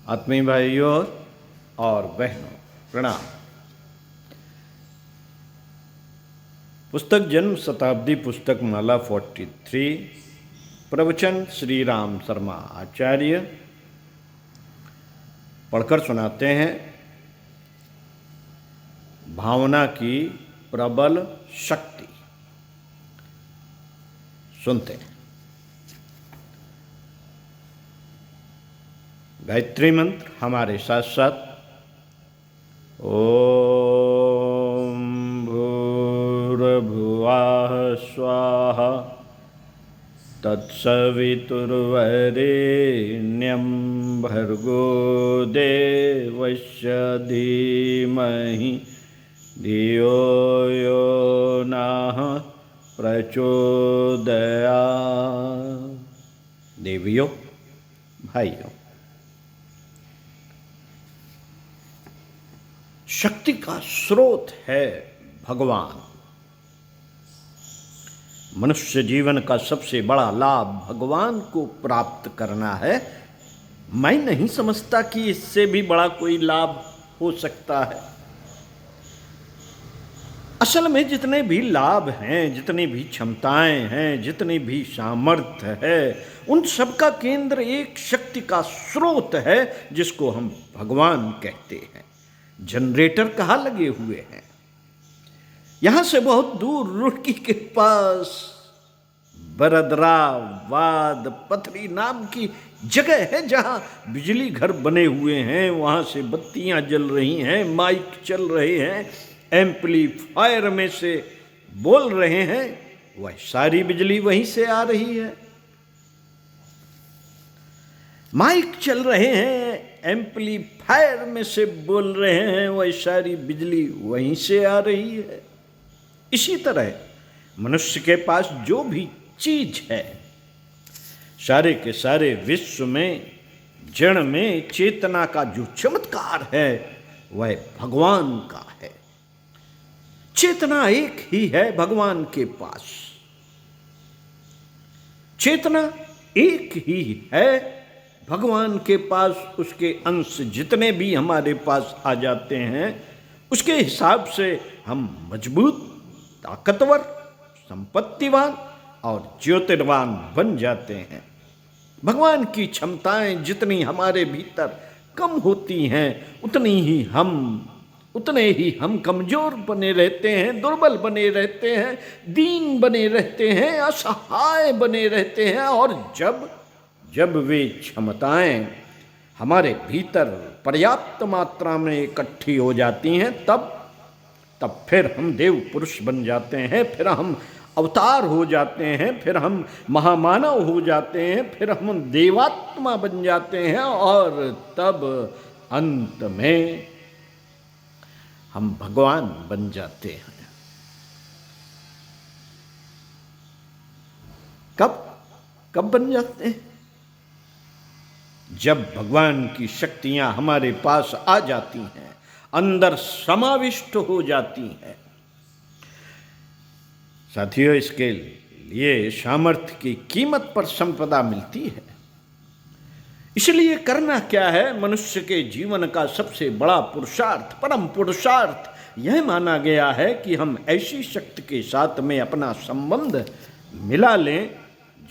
आत्मीय भाइयों और बहनों प्रणाम। पुस्तक जन्म शताब्दी पुस्तक माला 43 प्रवचन श्री राम शर्मा आचार्य पढ़कर सुनाते हैं। भावना की प्रबल शक्ति। सुनते हैं। गायत्री मंत्र हमारे साथ साथ। ओम भूर्भुवः स्वाहा तत्सवितुर्वरेण्यं भर्गो देवस्य धीमहि धियो यो नः प्रचोदयात्। देवियों भाइयों, शक्ति का स्रोत है भगवान। मनुष्य जीवन का सबसे बड़ा लाभ भगवान को प्राप्त करना है। मैं नहीं समझता कि इससे भी बड़ा कोई लाभ हो सकता है। असल में जितने भी लाभ हैं, जितनी भी क्षमताएं हैं, जितनी भी सामर्थ्य है, उन सब का केंद्र एक शक्ति का स्रोत है जिसको हम भगवान कहते हैं। जनरेटर कहाँ लगे हुए हैं? यहां से बहुत दूर रुड़की के पास बरदरा वाद पथरी नाम की जगह है जहां बिजली घर बने हुए हैं। वहां से बत्तियां जल रही हैं, माइक चल रहे हैं, एम्पलीफायर में से बोल रहे हैं। वह सारी बिजली वहीं से आ रही है। माइक चल रहे हैं, एम्पलीफायर में से बोल रहे हैं, वह सारी बिजली वहीं से आ रही है। इसी तरह मनुष्य के पास जो भी चीज है, सारे के सारे विश्व में जड़ में चेतना का जो चमत्कार है वह भगवान का है। चेतना एक ही है भगवान के पास। चेतना एक ही है भगवान के पास। उसके अंश जितने भी हमारे पास आ जाते हैं, उसके हिसाब से हम मजबूत, ताकतवर, संपत्तिवान और ज्योतिर्वान बन जाते हैं। भगवान की क्षमताएं जितनी हमारे भीतर कम होती हैं, उतने ही हम कमजोर बने रहते हैं, दुर्बल बने रहते हैं, दीन बने रहते हैं, असहाय बने रहते हैं। और जब वे क्षमताएं हमारे भीतर पर्याप्त मात्रा में इकट्ठी हो जाती हैं, तब फिर हम देव पुरुष बन जाते हैं, फिर हम अवतार हो जाते हैं, फिर हम महामानव हो जाते हैं, फिर हम देवात्मा बन जाते हैं और तब अंत में हम भगवान बन जाते हैं। कब बन जाते हैं? जब भगवान की शक्तियां हमारे पास आ जाती हैं, अंदर समाविष्ट हो जाती हैं। साथियों, इसके लिए सामर्थ्य की कीमत पर संपदा मिलती है। इसलिए करना क्या है? मनुष्य के जीवन का सबसे बड़ा पुरुषार्थ, परम पुरुषार्थ यह माना गया है कि हम ऐसी शक्ति के साथ में अपना संबंध मिला लें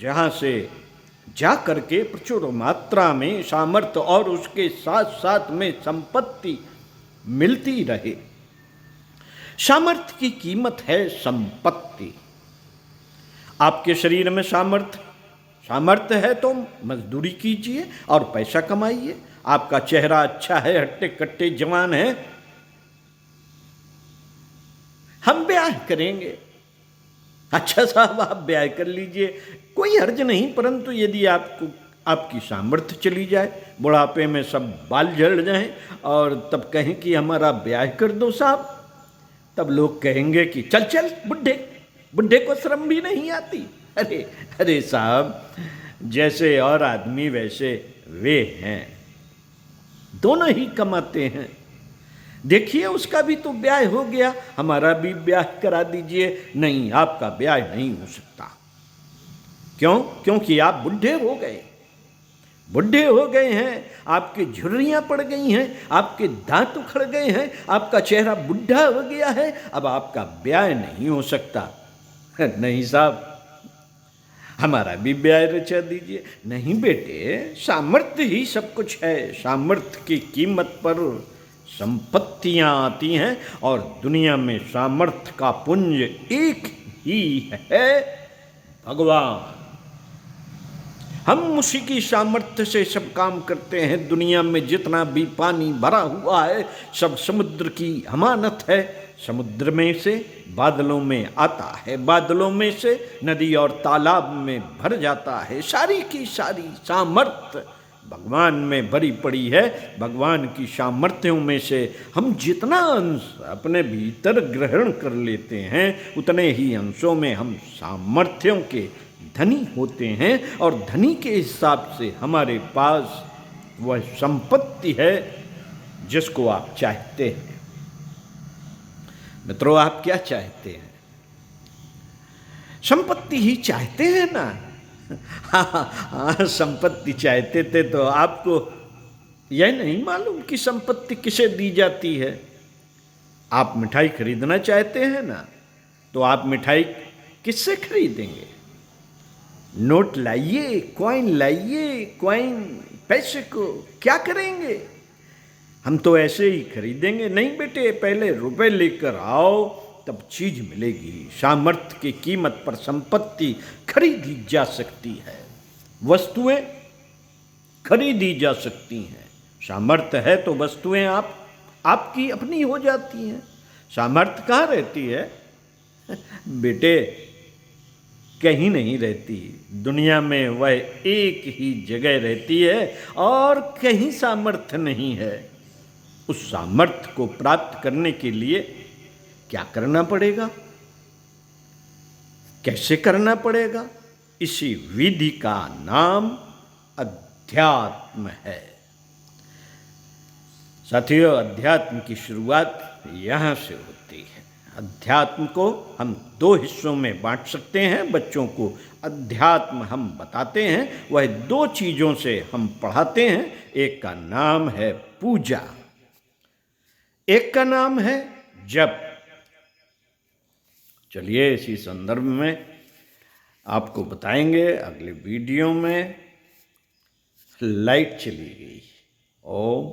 जहाँ से जा करके प्रचुर मात्रा में सामर्थ्य और उसके साथ साथ में संपत्ति मिलती रहे। सामर्थ्य की कीमत है संपत्ति। आपके शरीर में सामर्थ्य है तो मजदूरी कीजिए और पैसा कमाइए। आपका चेहरा अच्छा है, हट्टे कट्टे जवान है, हम ब्याह करेंगे। अच्छा साहब, आप ब्याह कर लीजिए, कोई हर्ज नहीं। परंतु यदि आपकी सामर्थ्य चली जाए, बुढ़ापे में सब बाल झड़ जाएं और तब कहें कि हमारा ब्याह कर दो साहब, तब लोग कहेंगे कि चल बुढ़े को शर्म भी नहीं आती। अरे साहब, जैसे और आदमी वैसे वे हैं, दोनों ही कमाते हैं। देखिए, उसका भी तो ब्याह हो गया, हमारा भी ब्याह करा दीजिए। नहीं, आपका ब्याह नहीं हो सकता। क्यों? क्योंकि आप बुढ़े हो गए। बुढ़े हो गए हैं, आपकी झुर्रियां पड़ गई हैं, आपके दांत उखड़ गए हैं, आपका चेहरा बुढ़ा हो गया है, अब आपका ब्याह नहीं हो सकता। नहीं साहब, हमारा भी ब्याह रचा दीजिए। नहीं बेटे, सामर्थ्य ही सब कुछ है। सामर्थ्य की कीमत पर संपत्तियां आती हैं और दुनिया में सामर्थ्य का पुंज एक ही है, भगवान। हम उसी की सामर्थ्य से सब काम करते हैं। दुनिया में जितना भी पानी भरा हुआ है सब समुद्र की अमानत है। समुद्र में से बादलों में आता है, बादलों में से नदी और तालाब में भर जाता है। सारी की सारी सामर्थ्य भगवान में भरी पड़ी है। भगवान की सामर्थ्यों में से हम जितना अंश अपने भीतर ग्रहण कर लेते हैं उतने ही अंशों में हम सामर्थ्यों के धनी होते हैं और धनी के हिसाब से हमारे पास वह संपत्ति है जिसको आप चाहते हैं। मित्रों, आप क्या चाहते हैं? संपत्ति ही चाहते हैं ना? हाँ, संपत्ति चाहते थे तो आपको यह नहीं मालूम कि संपत्ति किसे दी जाती है? आप मिठाई खरीदना चाहते हैं ना, तो आप मिठाई किससे खरीदेंगे? नोट लाइए, कॉइन लाइए, कॉइन पैसे को क्या करेंगे? हम तो ऐसे ही खरीदेंगे। नहीं बेटे, पहले रुपए लेकर आओ तब चीज मिलेगी। सामर्थ्य की कीमत पर संपत्ति खरीदी जा सकती है, वस्तुएं खरीदी जा सकती हैं। सामर्थ्य है तो वस्तुएं आपकी अपनी हो जाती हैं। सामर्थ्य कहाँ रहती है? बेटे, कहीं नहीं रहती। दुनिया में वह एक ही जगह रहती है और कहीं सामर्थ्य नहीं है। उस सामर्थ्य को प्राप्त करने के लिए क्या करना पड़ेगा, कैसे करना पड़ेगा? इसी विधि का नाम अध्यात्म है। साथियों, अध्यात्म की शुरुआत यहां से होती है। अध्यात्म को हम दो हिस्सों में बांट सकते हैं। बच्चों को अध्यात्म हम बताते हैं, वह दो चीजों से हम पढ़ाते हैं। एक का नाम है पूजा, एक का नाम है जप। चलिए, इसी संदर्भ में आपको बताएंगे। अगले वीडियो में लाइट चली गई। ओम